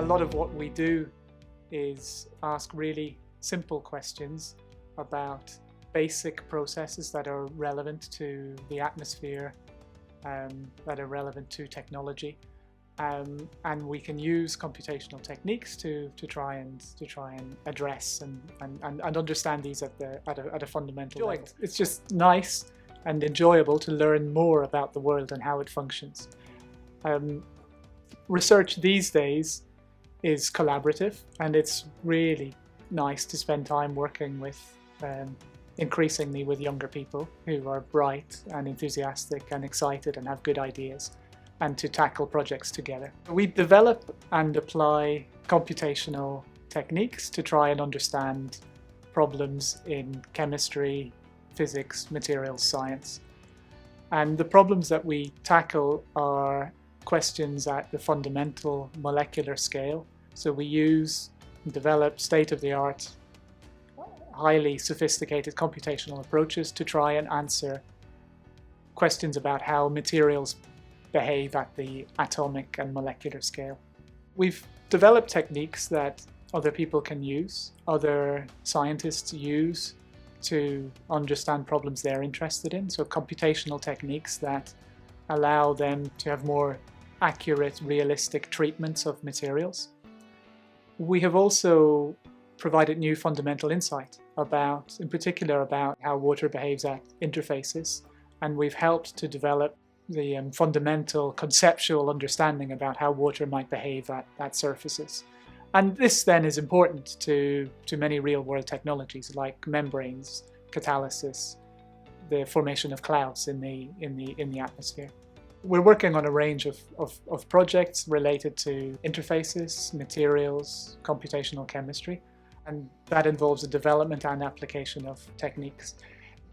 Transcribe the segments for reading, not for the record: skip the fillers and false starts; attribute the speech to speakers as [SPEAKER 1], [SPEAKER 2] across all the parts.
[SPEAKER 1] lot of what we do is ask really simple questions about basic processes that are relevant to the atmosphere, that are relevant to technology, and we can use computational techniques to try and address and understand these at a fundamental level. It's just nice and enjoyable to learn more about the world and how it functions. Research these days is collaborative, and it's really nice to spend time working with increasingly with younger people who are bright and enthusiastic and excited and have good ideas, and to tackle projects together. We develop and apply computational techniques to try and understand problems in chemistry, physics, materials science. And the problems that we tackle are questions at the fundamental molecular scale. So we use and develop state-of-the-art, highly sophisticated computational approaches to try and answer questions about how materials behave at the atomic and molecular scale. We've developed techniques that other people can use, other scientists use to understand problems they're interested in. So computational techniques that allow them to have more accurate, realistic treatments of materials. We have also provided new fundamental insight about, in particular, about how water behaves at interfaces, and we've helped to develop the fundamental conceptual understanding about how water might behave at surfaces. And this then is important to many real-world technologies like membranes, catalysis, the formation of clouds in the atmosphere. We're working on a range of projects related to interfaces, materials, computational chemistry, and that involves the development and application of techniques.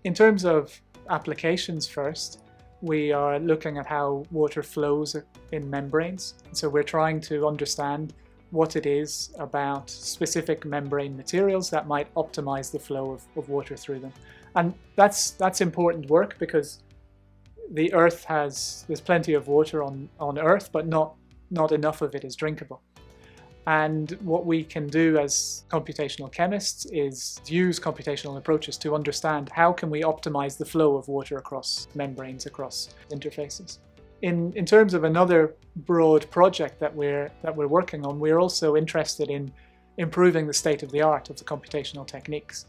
[SPEAKER 1] In terms of applications first, we are looking at how water flows in membranes. So we're trying to understand what it is about specific membrane materials that might optimize the flow of water through them. And that's important work because the Earth there's plenty of water on Earth, but not enough of it is drinkable. And what we can do as computational chemists is use computational approaches to understand how can we optimize the flow of water across membranes, across interfaces. In terms of another broad project that we're working on, we're also interested in improving the state of the art of the computational techniques.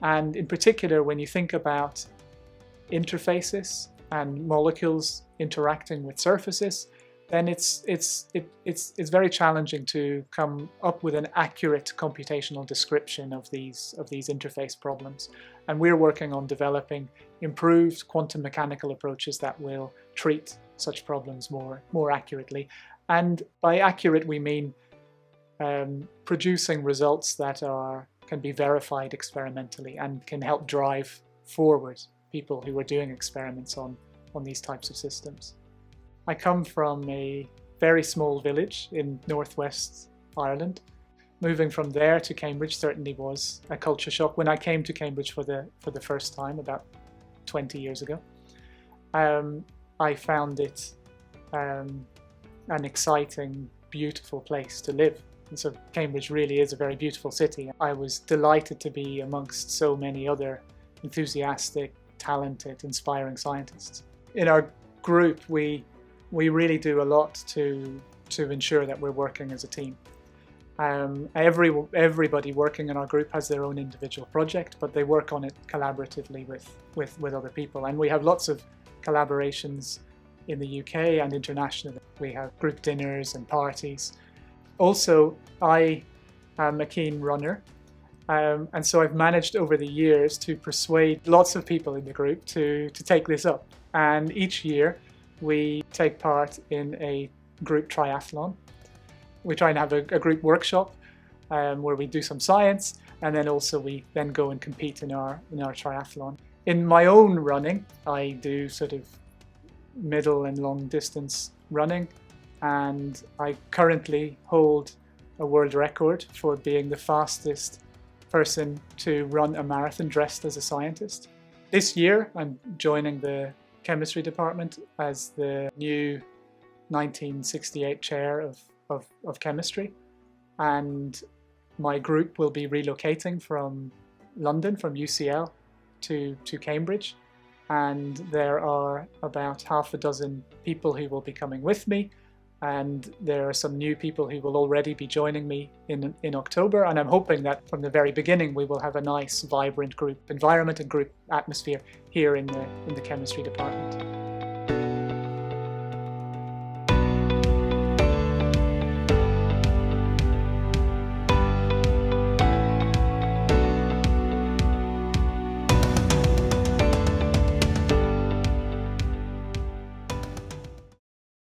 [SPEAKER 1] And in particular, when you think about interfaces and molecules interacting with surfaces, then it's very challenging to come up with an accurate computational description of these interface problems. And we're working on developing improved quantum mechanical approaches that will treat such problems more accurately. And by accurate, we mean producing results that can be verified experimentally and can help drive forward people who are doing experiments on these types of systems. I come from a very small village in northwest Ireland. Moving from there to Cambridge certainly was a culture shock. When I came to Cambridge for the first time about 20 years ago, I found it an exciting, beautiful place to live. And so Cambridge really is a very beautiful city. I was delighted to be amongst so many other enthusiastic, talented, inspiring scientists. In our group, we really do a lot to ensure that we're working as a team. Everybody working in our group has their own individual project, but they work on it collaboratively with other people. And we have lots of collaborations in the UK and internationally. We have group dinners and parties. Also, I am a keen runner, and so I've managed over the years to persuade lots of people in the group to take this up. And each year we take part in a group triathlon. We try and have a group workshop where we do some science, and then also we then go and compete in our triathlon. In my own running, I do sort of middle and long distance running, and I currently hold a world record for being the fastest person to run a marathon dressed as a scientist. This year I'm joining the chemistry department as the new 1968 chair of chemistry, and my group will be relocating from London, from UCL to Cambridge, and there are about half a dozen people who will be coming with me, and there are some new people who will already be joining me in October, and I'm hoping that from the very beginning we will have a nice, vibrant group environment and group atmosphere here in the chemistry department.